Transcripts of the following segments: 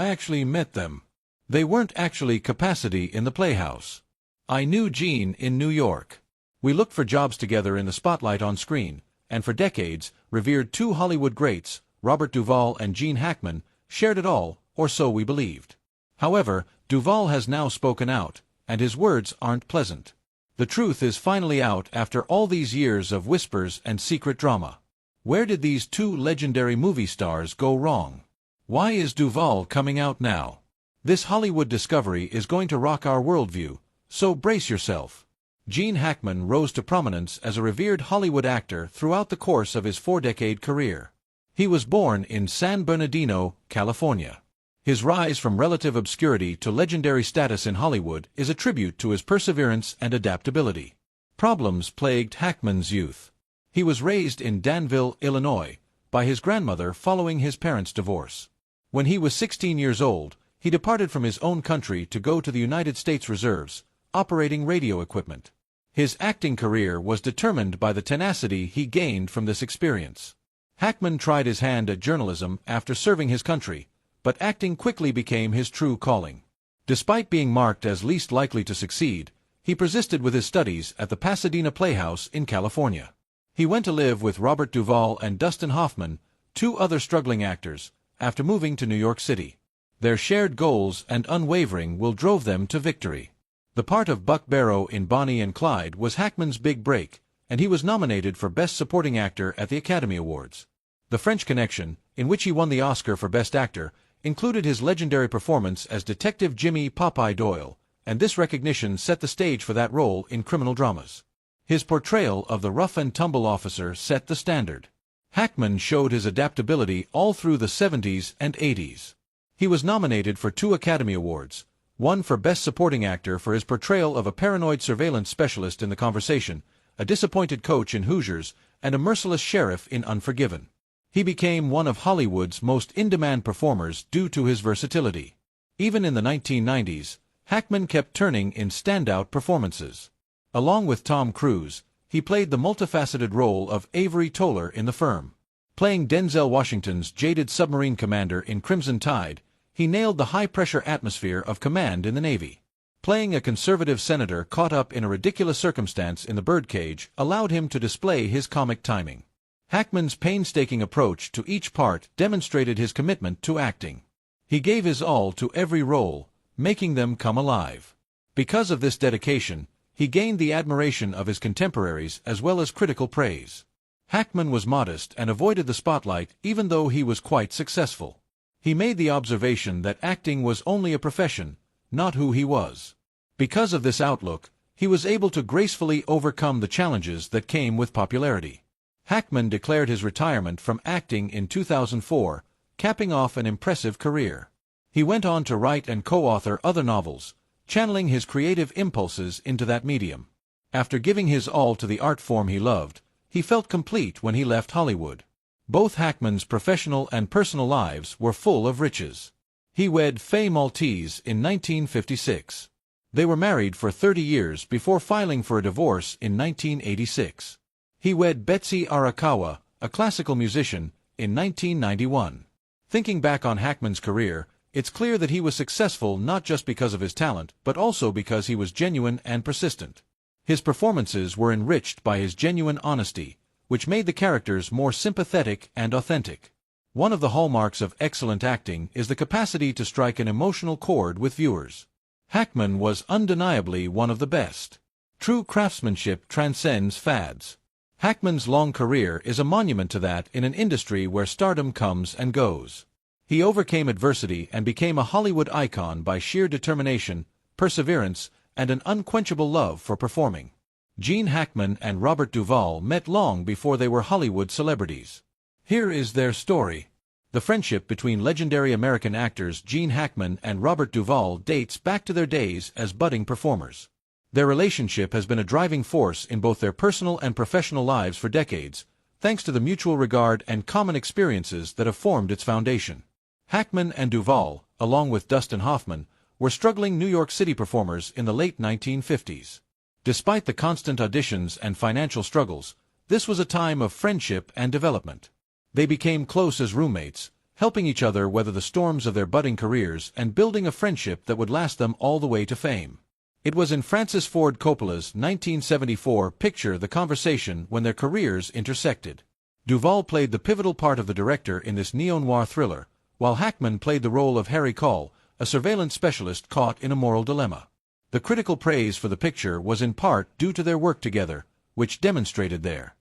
I actually met them. They weren't actually capacity in the playhouse. I knew Gene in New York. We looked for jobs together in the spotlight on screen, and for decades, revered two Hollywood greats, Robert Duvall and Gene Hackman, shared it all, or so we believed. However, Duvall has now spoken out, and his words aren't pleasant. The truth is finally out after all these years of whispers and secret drama. Where did these two legendary movie stars go wrong? Why is Duvall coming out now? This Hollywood discovery is going to rock our worldview, so brace yourself. Gene Hackman rose to prominence as a revered Hollywood actor throughout the course of his four-decade career. He was born in San Bernardino, California. His rise from relative obscurity to legendary status in Hollywood is a tribute to his perseverance and adaptability. Problems plagued Hackman's youth. He was raised in Danville, Illinois, by his grandmother following his parents' divorce. When he was 16 years old, he departed from his own country to go to the United States Reserves, operating radio equipment. His acting career was determined by the tenacity he gained from this experience. Hackman tried his hand at journalism after serving his country, but acting quickly became his true calling. Despite being marked as least likely to succeed, he persisted with his studies at the Pasadena Playhouse in California. He went to live with Robert Duvall and Dustin Hoffman, two other struggling actors, after moving to New York City. Their shared goals and unwavering will drove them to victory. The part of Buck Barrow in Bonnie and Clyde was Hackman's big break, and he was nominated for Best Supporting Actor at the Academy Awards. The French Connection, in which he won the Oscar for Best Actor, included his legendary performance as Detective Jimmy Popeye Doyle, and this recognition set the stage for that role in criminal dramas. His portrayal of the rough-and-tumble officer set the standard. Hackman showed his adaptability all through the 70s and 80s. He was nominated for 2 Academy Awards, one for Best Supporting Actor for his portrayal of a paranoid surveillance specialist in The Conversation, a disappointed coach in Hoosiers, and a merciless sheriff in Unforgiven. He became one of Hollywood's most in-demand performers due to his versatility. Even in the 1990s, Hackman kept turning in standout performances. Along with Tom Cruise, he played the multifaceted role of Avery Toller in The Firm. Playing Denzel Washington's jaded submarine commander in Crimson Tide, he nailed the high-pressure atmosphere of command in the Navy. Playing a conservative senator caught up in a ridiculous circumstance in The Birdcage allowed him to display his comic timing. Hackman's painstaking approach to each part demonstrated his commitment to acting. He gave his all to every role, making them come alive. Because of this dedication, he gained the admiration of his contemporaries as well as critical praise. Hackman was modest and avoided the spotlight even though he was quite successful. He made the observation that acting was only a profession, not who he was. Because of this outlook, he was able to gracefully overcome the challenges that came with popularity. Hackman declared his retirement from acting in 2004, capping off an impressive career. He went on to write and co-author other novels, channeling his creative impulses into that medium. After giving his all to the art form he loved, he felt complete when he left Hollywood. Both Hackman's professional and personal lives were full of riches. He wed Faye Maltese in 1956. They were married for 30 years before filing for a divorce in 1986. He wed Betsy Arakawa, a classical musician, in 1991. Thinking back on Hackman's career, it's clear that he was successful not just because of his talent, but also because he was genuine and persistent. His performances were enriched by his genuine honesty, which made the characters more sympathetic and authentic. One of the hallmarks of excellent acting is the capacity to strike an emotional chord with viewers. Hackman was undeniably one of the best. True craftsmanship transcends fads. Hackman's long career is a monument to that in an industry where stardom comes and goes. He overcame adversity and became a Hollywood icon by sheer determination, perseverance, and an unquenchable love for performing. Gene Hackman and Robert Duvall met long before they were Hollywood celebrities. Here is their story. The friendship between legendary American actors Gene Hackman and Robert Duvall dates back to their days as budding performers. Their relationship has been a driving force in both their personal and professional lives for decades, thanks to the mutual regard and common experiences that have formed its foundation. Hackman and Duvall, along with Dustin Hoffman, were struggling New York City performers in the late 1950s. Despite the constant auditions and financial struggles, this was a time of friendship and development. They became close as roommates, helping each other weather the storms of their budding careers and building a friendship that would last them all the way to fame. It was in Francis Ford Coppola's 1974 picture The Conversation when their careers intersected. Duvall played the pivotal part of the director in this neo-noir thriller, while Hackman played the role of Harry Call, a surveillance specialist caught in a moral dilemma. The critical praise for the picture was in part due to their work together, which demonstrated their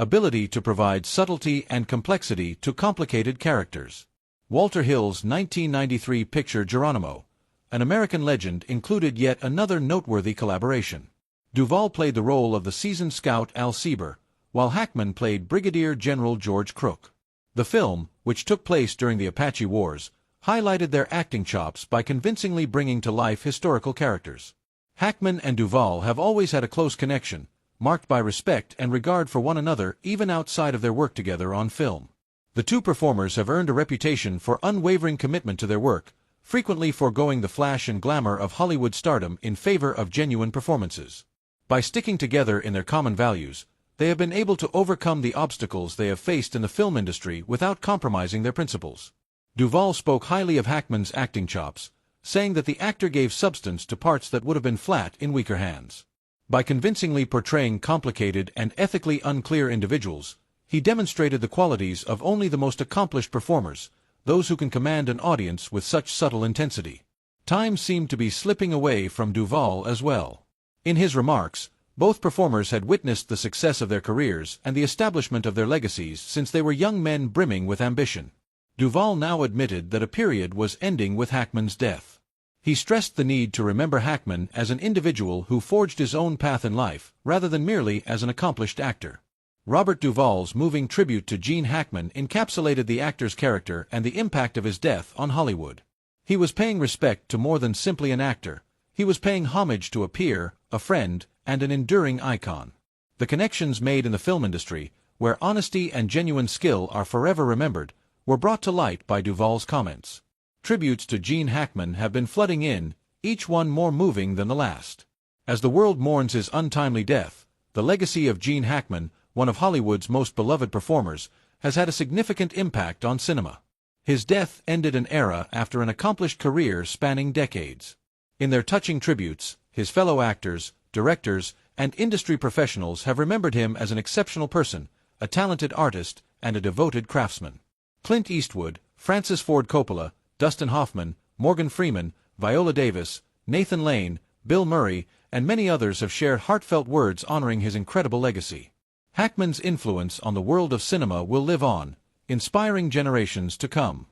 ability to provide subtlety and complexity to complicated characters. Walter Hill's 1993 picture Geronimo, an American legend, included yet another noteworthy collaboration. Duvall played the role of the seasoned scout Al Sieber, while Hackman played Brigadier General George Crook. The film, which took place during the Apache Wars, highlighted their acting chops by convincingly bringing to life historical characters. Hackman and Duvall have always had a close connection, marked by respect and regard for one another even outside of their work together on film. The two performers have earned a reputation for unwavering commitment to their work, frequently foregoing the flash and glamour of Hollywood stardom in favor of genuine performances. By sticking together in their common values, they have been able to overcome the obstacles they have faced in the film industry without compromising their principles. Duvall spoke highly of Hackman's acting chops, saying that the actor gave substance to parts that would have been flat in weaker hands. By convincingly portraying complicated and ethically unclear individuals, he demonstrated the qualities of only the most accomplished performers, those who can command an audience with such subtle intensity. Time seemed to be slipping away from Duvall as well. In his remarks, both performers had witnessed the success of their careers and the establishment of their legacies since they were young men brimming with ambition. Duvall now admitted that a period was ending with Hackman's death. He stressed the need to remember Hackman as an individual who forged his own path in life, rather than merely as an accomplished actor. Robert Duvall's moving tribute to Gene Hackman encapsulated the actor's character and the impact of his death on Hollywood. He was paying respect to more than simply an actor. He was paying homage to a peer, a friend, and an enduring icon. The connections made in the film industry, where honesty and genuine skill are forever remembered, were brought to light by Duvall's comments. Tributes to Gene Hackman have been flooding in, each one more moving than the last. As the world mourns his untimely death, the legacy of Gene Hackman, one of Hollywood's most beloved performers, has had a significant impact on cinema. His death ended an era after an accomplished career spanning decades. In their touching tributes, his fellow actors, directors, and industry professionals have remembered him as an exceptional person, a talented artist, and a devoted craftsman. Clint Eastwood, Francis Ford Coppola, Dustin Hoffman, Morgan Freeman, Viola Davis, Nathan Lane, Bill Murray, and many others have shared heartfelt words honoring his incredible legacy. Hackman's influence on the world of cinema will live on, inspiring generations to come.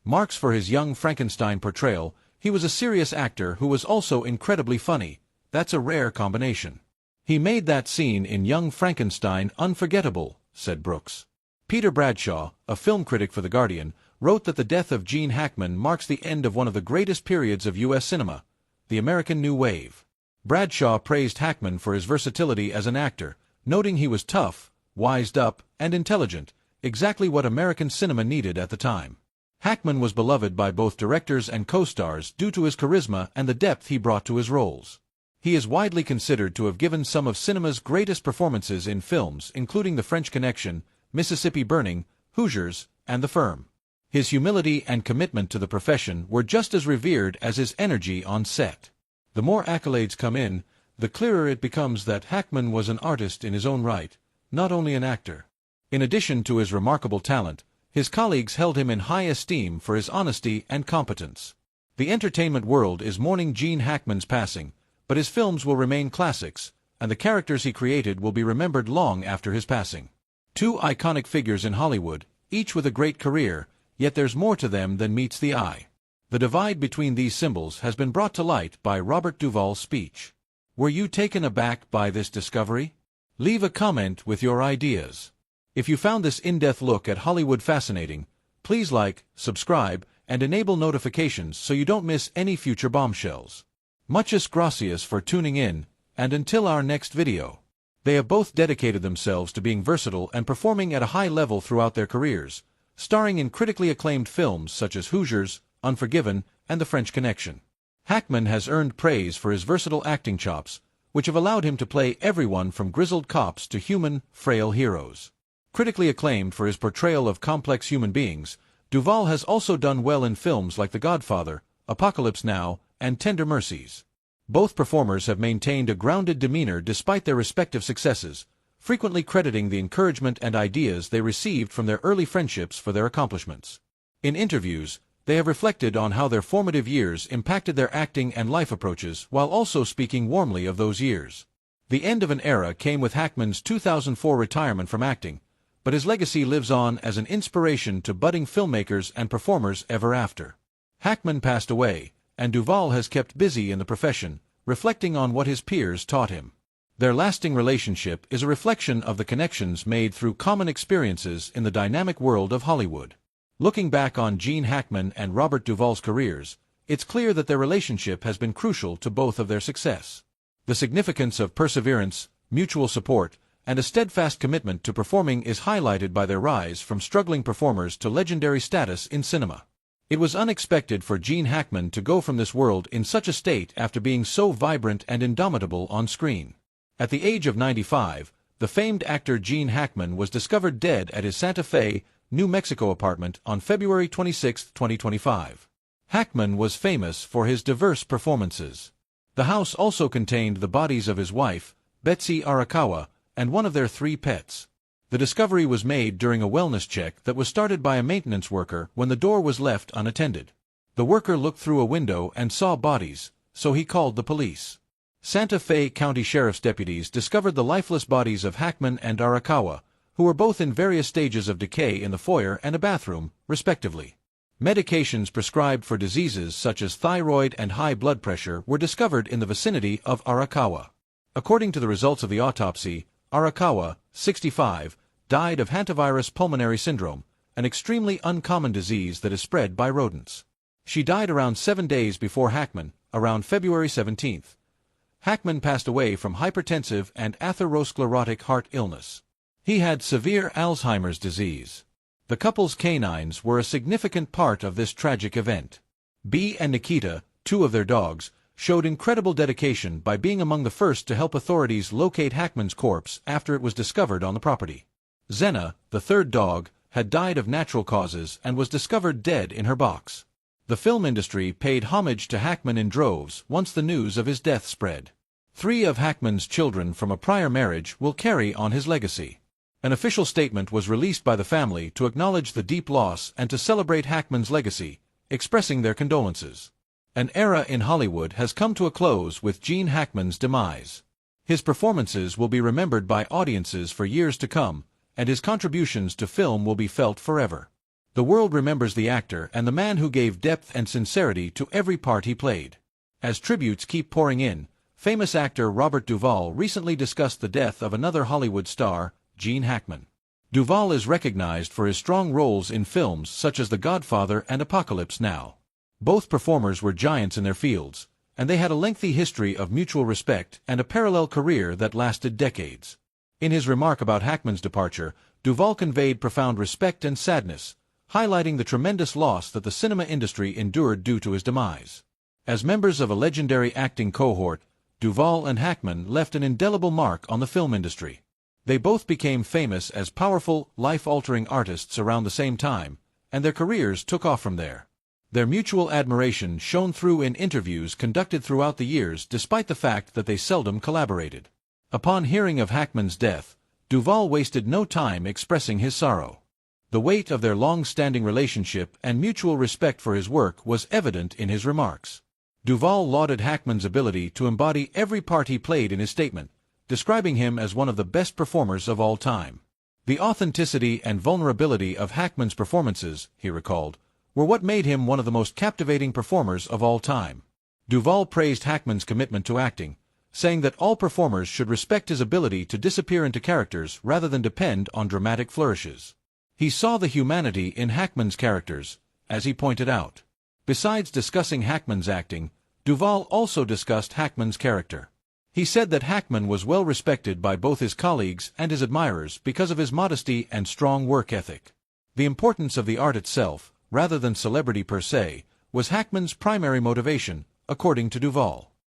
Marks for his young Frankenstein portrayal, he was a serious actor who was also incredibly funny. That's a rare combination. He made that scene in Young Frankenstein unforgettable, said Brooks. Peter Bradshaw, a film critic for The Guardian, wrote that the death of Gene Hackman marks the end of one of the greatest periods of U.S. cinema, the American New Wave. Bradshaw praised Hackman for his versatility as an actor, noting he was tough, wised up, and intelligent, exactly what American cinema needed at the time. Hackman was beloved by both directors and co-stars due to his charisma and the depth he brought to his roles. He is widely considered to have given some of cinema's greatest performances in films, including The French Connection, Mississippi Burning, Hoosiers, and The Firm. His humility and commitment to the profession were just as revered as his energy on set. The more accolades come in, the clearer it becomes that Hackman was an artist in his own right, not only an actor. In addition to his remarkable talent, his colleagues held him in high esteem for his honesty and competence. The entertainment world is mourning Gene Hackman's passing, but his films will remain classics, and the characters he created will be remembered long after his passing. Two iconic figures in Hollywood, each with a great career, yet there's more to them than meets the eye. The divide between these symbols has been brought to light by Robert Duvall's speech. Were you taken aback by this discovery? Leave a comment with your ideas. If you found this in-depth look at Hollywood fascinating, please like, subscribe, and enable notifications so you don't miss any future bombshells. Muchas gracias for tuning in, and until our next video. They have both dedicated themselves to being versatile and performing at a high level throughout their careers, starring in critically acclaimed films such as Hoosiers, Unforgiven, and The French Connection. Hackman has earned praise for his versatile acting chops, which have allowed him to play everyone from grizzled cops to human, frail heroes. Critically acclaimed for his portrayal of complex human beings, Duvall has also done well in films like The Godfather, Apocalypse Now, and Tender Mercies. Both performers have maintained a grounded demeanor despite their respective successes, frequently crediting the encouragement and ideas they received from their early friendships for their accomplishments. In interviews, they have reflected on how their formative years impacted their acting and life approaches while also speaking warmly of those years. The end of an era came with Hackman's 2004 retirement from acting, but his legacy lives on as an inspiration to budding filmmakers and performers ever after. Hackman passed away, and Duvall has kept busy in the profession, reflecting on what his peers taught him. Their lasting relationship is a reflection of the connections made through common experiences in the dynamic world of Hollywood. Looking back on Gene Hackman and Robert Duvall's careers, it's clear that their relationship has been crucial to both of their success. The significance of perseverance, mutual support, and a steadfast commitment to performing is highlighted by their rise from struggling performers to legendary status in cinema. It was unexpected for Gene Hackman to go from this world in such a state after being so vibrant and indomitable on screen. At the age of 95, the famed actor Gene Hackman was discovered dead at his Santa Fe, New Mexico apartment on February 26, 2025. Hackman was famous for his diverse performances. The house also contained the bodies of his wife, Betsy Arakawa, and one of their 3 pets. The discovery was made during a wellness check that was started by a maintenance worker when the door was left unattended. The worker looked through a window and saw bodies, so he called the police. Santa Fe County Sheriff's deputies discovered the lifeless bodies of Hackman and Arakawa, who were both in various stages of decay in the foyer and a bathroom, respectively. Medications prescribed for diseases such as thyroid and high blood pressure were discovered in the vicinity of Arakawa. According to the results of the autopsy, Arakawa, 65, died of hantavirus pulmonary syndrome, an extremely uncommon disease that is spread by rodents. She died around 7 days before Hackman, around February 17. Hackman passed away from hypertensive and atherosclerotic heart illness. He had severe Alzheimer's disease. The couple's canines were a significant part of this tragic event. Bee and Nikita, 2 of their dogs, showed incredible dedication by being among the first to help authorities locate Hackman's corpse after it was discovered on the property. Xena, the 3rd dog, had died of natural causes and was discovered dead in her box. The film industry paid homage to Hackman in droves once the news of his death spread. 3 of Hackman's children from a prior marriage will carry on his legacy. An official statement was released by the family to acknowledge the deep loss and to celebrate Hackman's legacy, expressing their condolences. An era in Hollywood has come to a close with Gene Hackman's demise. His performances will be remembered by audiences for years to come, and his contributions to film will be felt forever. The world remembers the actor and the man who gave depth and sincerity to every part he played. As tributes keep pouring in, famous actor Robert Duvall recently discussed the death of another Hollywood star, Gene Hackman. Duvall is recognized for his strong roles in films such as The Godfather and Apocalypse Now. Both performers were giants in their fields, and they had a lengthy history of mutual respect and a parallel career that lasted decades. In his remark about Hackman's departure, Duvall conveyed profound respect and sadness, highlighting the tremendous loss that the cinema industry endured due to his demise. As members of a legendary acting cohort, Duvall and Hackman left an indelible mark on the film industry. They both became famous as powerful, life-altering artists around the same time, and their careers took off from there. Their mutual admiration shone through in interviews conducted throughout the years despite the fact that they seldom collaborated. Upon hearing of Hackman's death, Duvall wasted no time expressing his sorrow. The weight of their long-standing relationship and mutual respect for his work was evident in his remarks. Duvall lauded Hackman's ability to embody every part he played in his statement, describing him as one of the best performers of all time. The authenticity and vulnerability of Hackman's performances, he recalled, were what made him one of the most captivating performers of all time. Duvall praised Hackman's commitment to acting, saying that all performers should respect his ability to disappear into characters rather than depend on dramatic flourishes. He saw the humanity in Hackman's characters, as he pointed out. Besides discussing Hackman's acting, Duvall also discussed Hackman's character. He said that Hackman was well respected by both his colleagues and his admirers because of his modesty and strong work ethic. The importance of the art itself, rather than celebrity per se, was Hackman's primary motivation, according to Duvall.